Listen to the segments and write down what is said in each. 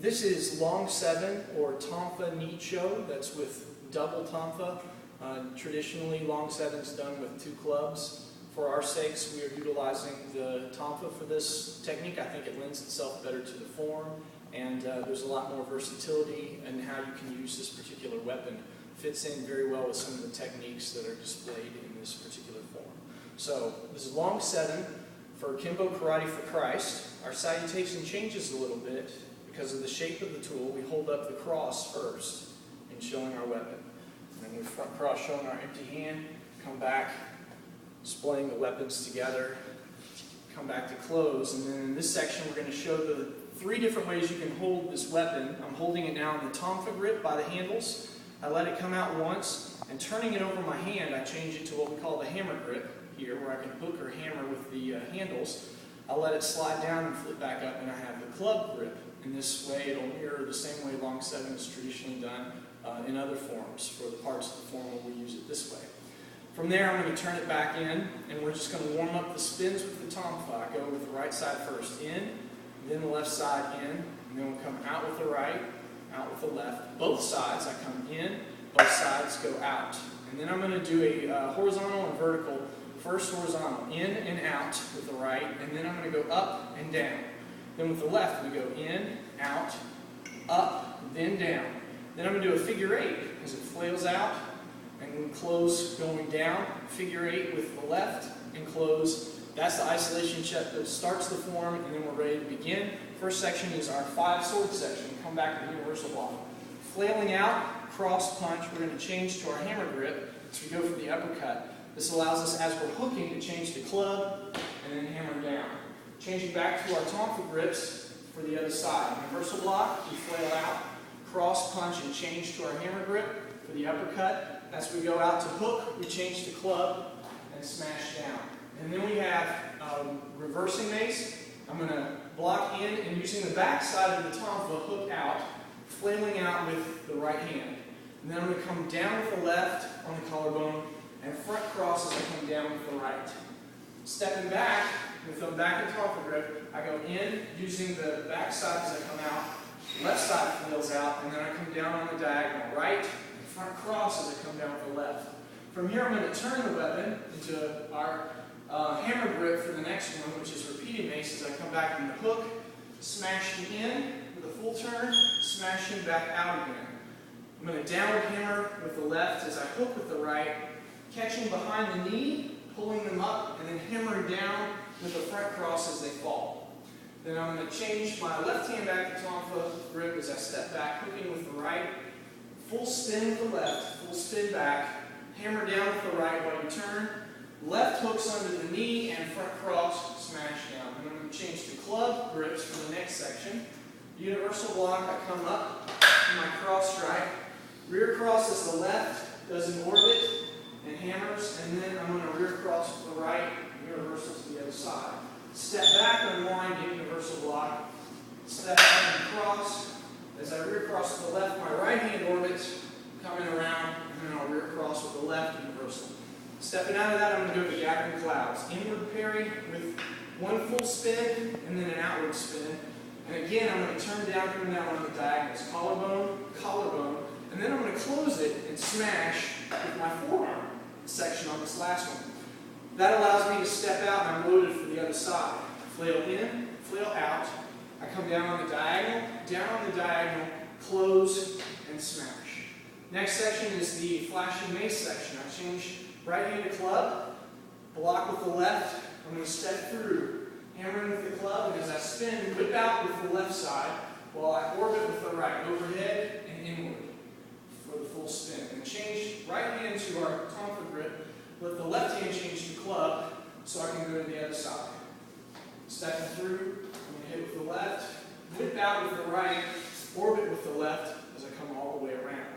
This is long 7 or Tonfa Nicho, that's with double Tonfa. Traditionally, long 7 is done with 2 clubs. For our sakes, we are utilizing the Tonfa for this technique. I think it lends itself better to the form, and there's a lot more versatility in how you can use this particular weapon. Fits in very well with some of the techniques that are displayed in this particular form. So, this is long 7 for Kenpo Karate for Christ. Our salutation changes a little bit because of the shape of the tool. We hold up the cross first in showing our weapon. And then we front cross showing our empty hand, come back, displaying the weapons together, come back to close. And then in this section we're going to show the 3 different ways you can hold this weapon. I'm holding it now in the Tonfa grip by the handles. I let it come out once, and turning it over my hand, I change it to what we call the hammer grip here, where I can hook or hammer with the handles. I'll let it slide down and flip back up, and I have the club grip. In this way, it'll mirror the same way long 7 is traditionally done in other forms, for the parts of the form where we use it this way. From there, I'm going to turn it back in, and we're just going to warm up the spins with the Tonfa. I go with the right side first in, then the left side in, and then we'll come out with the right, out with the left. Both sides, I come in, both sides go out. And then I'm going to do a horizontal and vertical. First horizontal, in and out with the right, and then I'm going to go up and down. Then with the left, we go in, out, up, then down. Then I'm going to do a figure 8 as it flails out, and we close going down, figure 8 with the left, and close. That's the isolation check that starts the form, and then we're ready to begin. First section is our 5 sword section. Come back to the universal block. Flailing out, cross punch, we're going to change to our hammer grip, so we go for the uppercut. This allows us, as we're hooking, to change to club, and then hammer down. Changing back to our Tonfa grips for the other side. Universal block, we flail out, cross punch, and change to our hammer grip for the uppercut. As we go out to hook, we change to club and smash down. And then we have reversing mace. I'm going to block in and using the back side of the Tonfa, hook out, flailing out with the right hand. And then I'm going to come down with the left on the collarbone and front cross as I come down with the right. Stepping back with the back and Tonfa grip, I go in using the back side as I come out, left side flails out, and then I come down on the diagonal right, and front cross as I come down with the left. From here I'm going to turn the weapon into our hammer grip for the next one, which is repeating mace as I come back in the hook, smashing in with a full turn, smashing back out again. I'm going to downward hammer with the left as I hook with the right, catching behind the knee, pulling them up, and then hammering down with the front cross as they fall. Then I'm going to change my left hand back to Tonfa grip as I step back, hooking with the right, full spin with the left, full spin back, hammer down with the right while you turn, left hooks under the knee, and front cross, smash down. And I'm going to change to club grips for the next section. Universal block, I come up to my cross strike, rear cross is the left, does an orbit, and hammers, and then I'm going to rear cross to the right, universal to the other side. Step back, unwind, universal block. Step back and cross. As I rear cross to the left, my right hand orbits, coming around, and then I'll rear cross with the left universal. Stepping out of that, I'm going to do a gathering clouds. Inward parry with one full spin, and then an outward spin. And again, I'm going to turn down, come down on the diagonals. Collarbone, collarbone, and then I'm going to close it and smash with my forearm section on this last one. That allows me to step out and I'm loaded for the other side. Flail in, flail out. I come down on the diagonal, close, and smash. Next section is the flashing mace section. I change right hand to club, block with the left. I'm going to step through, hammering with the club, and as I spin, whip out with the left side while I orbit with the right, overhead and inward for the full spin. And change right hand to our Tonfa grip, let the left hand change to club so I can go to the other side. Stepping through, I'm going to hit with the left, whip out with the right, orbit with the left as I come all the way around.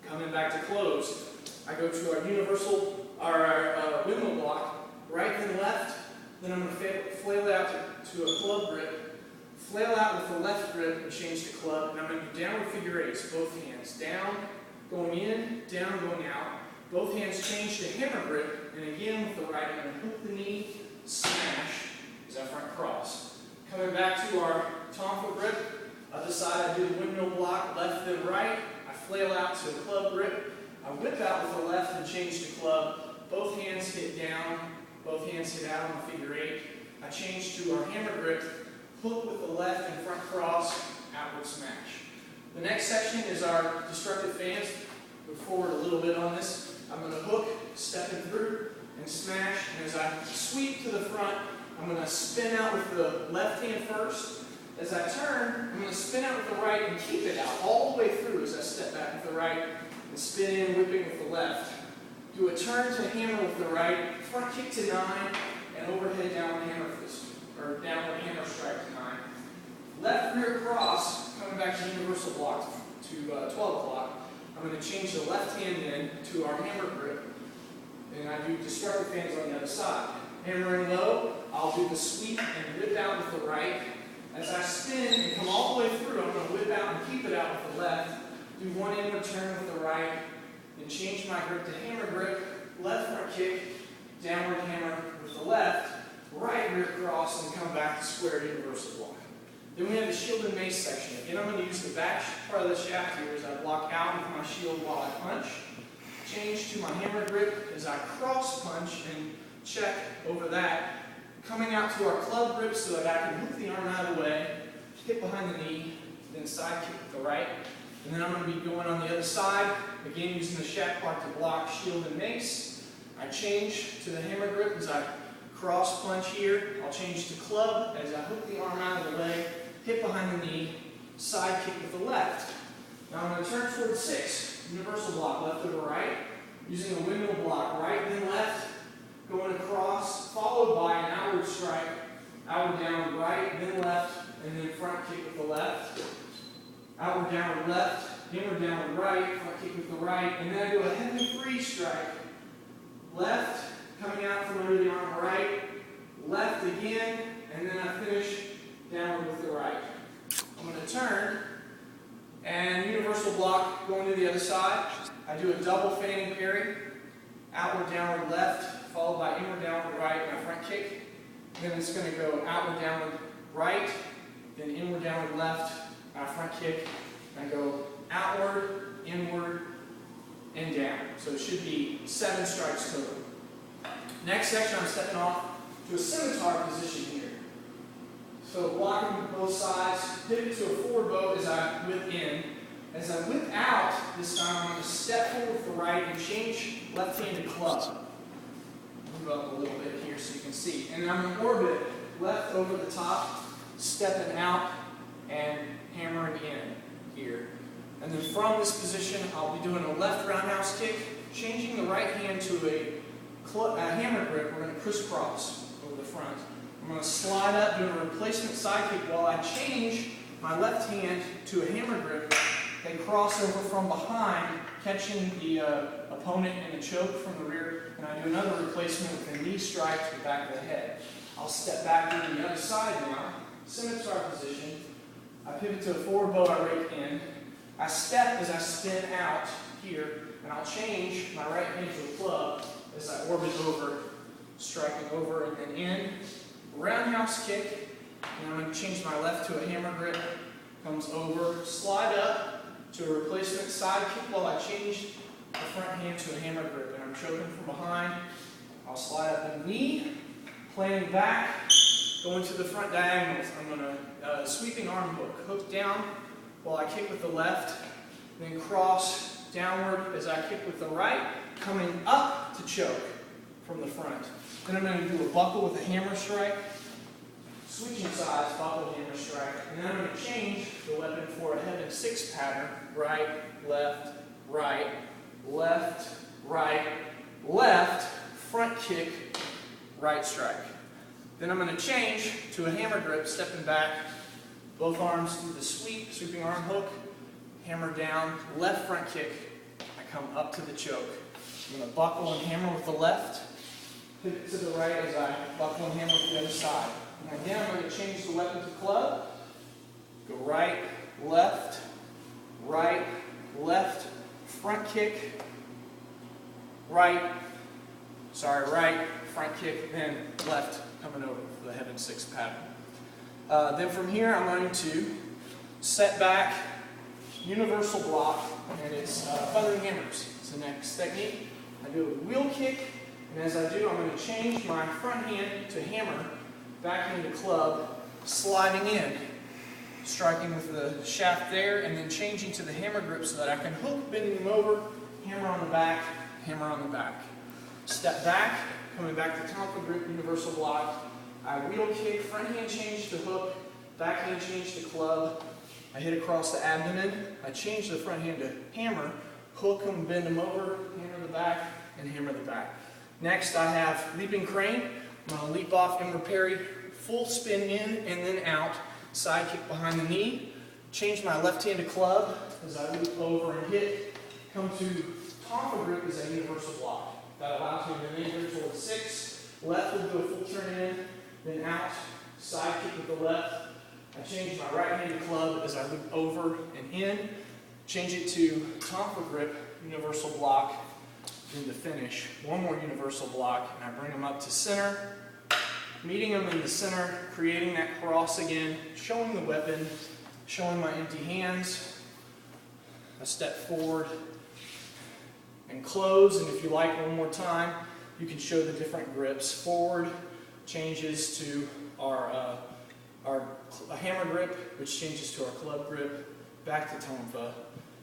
Coming back to close, I go to our universal, our windmill block, right then left, then I'm going to flail out to a club grip, flail out with the left grip and change to club, and I'm going to do downward figure 8s, both hands, down, going in, down, going out. Both hands change to hammer grip, and again with the right, I'm going to hook the knee, smash as I front cross. Coming back to our Tonfa grip, Other side, I do the windmill block, left then right. I flail out to a club grip. I whip out with the left and change to club. Both hands hit down, both hands hit out on the figure 8. I change to our hammer grip, hook with the left and front cross, outward smash. The next section is our destructive fans. Move forward a little bit on this. I'm going to hook, stepping through, and smash. And as I sweep to the front, I'm going to spin out with the left hand first. As I turn, I'm going to spin out with the right and keep it out all the way through as I step back with the right and spin in, whipping with the left. Do a turn to hammer with the right, front kick to 9, and overhead downward hammer fist, or downward hammer strike to 9. Left rear cross, coming back to universal block to 12 o'clock. I'm going to change the left hand in to our hammer grip, and I do destructive fans on the other side. Hammering low, I'll do the sweep and whip out with the right. As I spin and come all the way through, I'm going to whip out and keep it out with the left. Do one inward turn with the right, then change my grip to hammer grip, left front kick, downward hammer with the left, right rear cross, and come back to square universal block. Then we have the shield and mace section. Again, I'm going to use the back part of the shaft here as I block out with my shield while I punch. Change to my hammer grip as I cross punch and check over that. Coming out to our club grip so that I can hook the arm out of the way, hit behind the knee, then side kick with the right. And then I'm going to be going on the other side, again using the shaft part to block shield and mace. I change to the hammer grip as I cross punch here. I'll change to club as I hook the arm out of the way, hit behind the knee, side kick with the left. Now I'm going to turn toward 6, universal block, left over right, using a windmill block, right then left, going across, followed by an outward strike, outward downward right, then left, and then front kick with the left. Outward downward left, inward downward right, front kick with the right, and then I do a heavy free strike. Left, coming out from under the arm right, left again, and then I finish downward with the right. I'm going to turn, and universal block going to the other side. I do a double fanning parry, outward downward left, followed by inward downward right, my front kick. Then it's going to go outward downward right, then inward downward left, my front kick, and go outward, inward, and down. So it should be 7 strikes total. Next section, I'm stepping off to a scimitar position here. So blocking both sides, pivot to a forward bow as I whip in. As I whip out, this time I'm going to step forward with the right and change left-handed club. Move up a little bit here so you can see. And I'm going to orbit left over the top, stepping out and hammering in here. And then from this position, I'll be doing a left roundhouse kick, changing the right hand to a hammer grip. We're going to crisscross over the front. I'm going to slide up, doing a replacement side kick while I change my left hand to a hammer grip and cross over from behind, catching the opponent in a choke from the rear. And I do another replacement with a knee strike to the back of the head. I'll step back to the other side now, scimitar position. I pivot to a forward bow, I rake in. I step as I spin out here, and I'll change my right hand to a club as I orbit over, striking over and then in. Roundhouse kick, and I'm going to change my left to a hammer grip. Comes over, slide up to a replacement side kick while I change the front hand to a hammer grip. And I'm choking from behind. I'll slide up the knee, planting back, going to the front diagonals. I'm going to sweeping arm hook down while I kick with the left, then cross downward as I kick with the right, coming up to choke from the front. Then I'm going to do a buckle with a hammer strike, switching sides, buckle, hammer strike, and then I'm going to change the weapon for a heaven 6 pattern, right, left, left, front kick, right strike. Then I'm going to change to a hammer grip, stepping back, both arms through the sweep, sweeping arm hook, hammer down, left front kick, I come up to the choke. I'm going to buckle and hammer with the left, pivot to the right as I buckle and hammer with the other side. And again, I'm going to change the weapon to club, go right, left, front kick, right, front kick, then left coming over for the heaven 6 pattern. Then from here I'm going to set back, universal block, and it's feathering hammers. It's the next technique. I do a wheel kick, and as I do, I'm going to change my front hand to hammer, back into club, sliding in, striking with the shaft there, and then changing to the hammer grip so that I can hook, bending them over, hammer on the back, hammer on the back. Step back, coming back to Tonfa grip, universal block. I wheel kick, front hand change to hook, back hand change to club. I hit across the abdomen. I change the front hand to hammer, hook them, bend them over, hammer the back, and hammer the back. Next, I have leaping crane. I'm going to leap off, inward parry, full spin in and then out, side kick behind the knee. Change my left hand to club as I loop over and hit. Come to Tonfa grip as a universal block. That allows me to remain here towards 6. Left will do a full turn in, then out, side kick with the left. I change my right hand to club as I loop over and in. Change it to Tonfa grip, universal block, then to finish. One more universal block, and I bring them up to center, meeting them in the center, creating that cross again, showing the weapon, showing my empty hands. I step forward and close, and if you like one more time, you can show the different grips. Forward changes to our hammer grip, which changes to our club grip, back to Tonfa.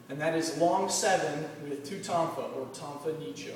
And that is long 7 with 2 Tonfa, or Tonfa Nicho.